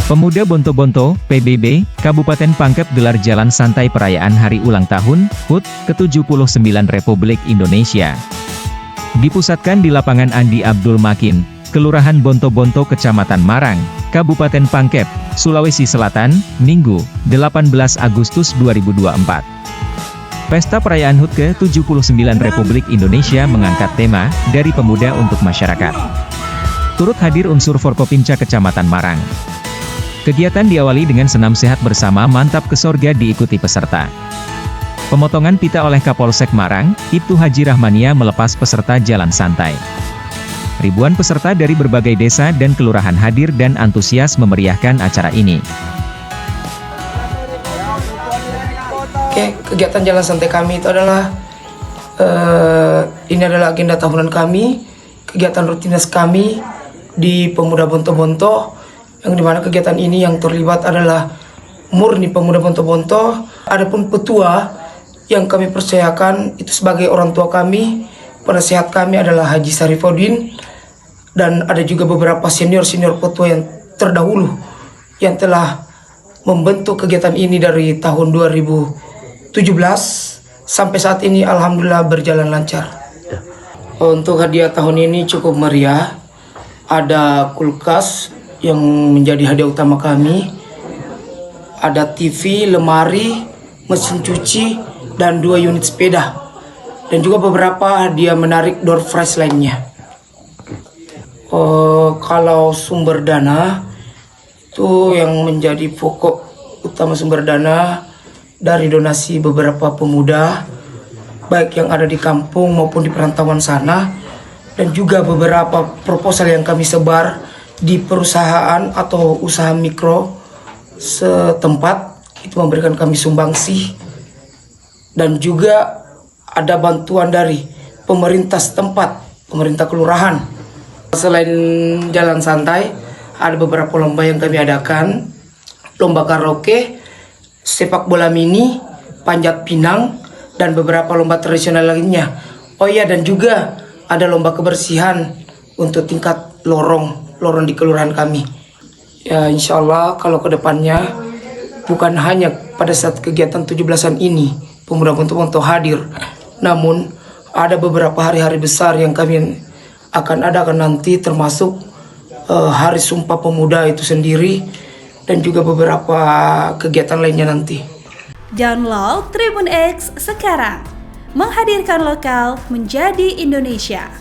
Pemuda Bonto-Bonto, PBB, Kabupaten Pangkep gelar jalan santai perayaan hari ulang tahun, HUT, ke-79 Republik Indonesia. Dipusatkan di lapangan Andi Abdul Makin, Kelurahan Bonto-Bonto Kecamatan Marang, Kabupaten Pangkep, Sulawesi Selatan, Minggu, 18 Agustus 2024. Pesta perayaan HUT ke-79 Republik Indonesia mengangkat tema, dari pemuda untuk masyarakat. Turut hadir unsur Forkopimda Kecamatan Marang. Kegiatan diawali dengan senam sehat bersama Mantap ke Sorga diikuti peserta. Pemotongan pita oleh Kapolsek Marang, Ibtu Haji Rahmania melepas peserta jalan santai. Ribuan peserta dari berbagai desa dan kelurahan hadir dan antusias memeriahkan acara ini. Oke, kegiatan jalan santai kami itu adalah ini adalah agenda tahunan kami, kegiatan rutinitas kami di Pemuda Bonto-Bonto, yang dimana kegiatan ini yang terlibat adalah murni pemuda Bonto-Bonto. Adapun petua yang kami percayakan itu sebagai orang tua kami, penasehat kami adalah Haji Sarifudin, dan ada juga beberapa senior-senior petua yang terdahulu yang telah membentuk kegiatan ini dari tahun 2017 sampai saat ini alhamdulillah berjalan lancar. Untuk hadiah tahun ini cukup meriah. Ada kulkas yang menjadi hadiah utama kami, ada TV, lemari, mesin cuci, dan 2 unit sepeda, dan juga beberapa hadiah menarik door prize lainnya. Kalau sumber dana itu yang menjadi pokok utama sumber dana dari donasi beberapa pemuda, baik yang ada di kampung maupun di perantauan sana, dan juga beberapa proposal yang kami sebar di perusahaan atau usaha mikro setempat, itu memberikan kami sumbangsih, dan juga ada bantuan dari pemerintah setempat, pemerintah kelurahan. Selain jalan santai, ada beberapa lomba yang kami adakan, lomba karaoke, sepak bola mini, panjat pinang, dan beberapa lomba tradisional lainnya. Oh iya, dan juga ada lomba kebersihan untuk tingkat lorong di kelurahan kami. Ya, insya Allah kalau kedepannya bukan hanya pada saat kegiatan 17-an ini Pemuda Bonto-Bonto hadir, namun ada beberapa hari-hari besar yang kami akan adakan nanti, termasuk Hari Sumpah Pemuda itu sendiri, dan juga beberapa kegiatan lainnya nanti. Download Tribun X sekarang, menghadirkan lokal menjadi Indonesia.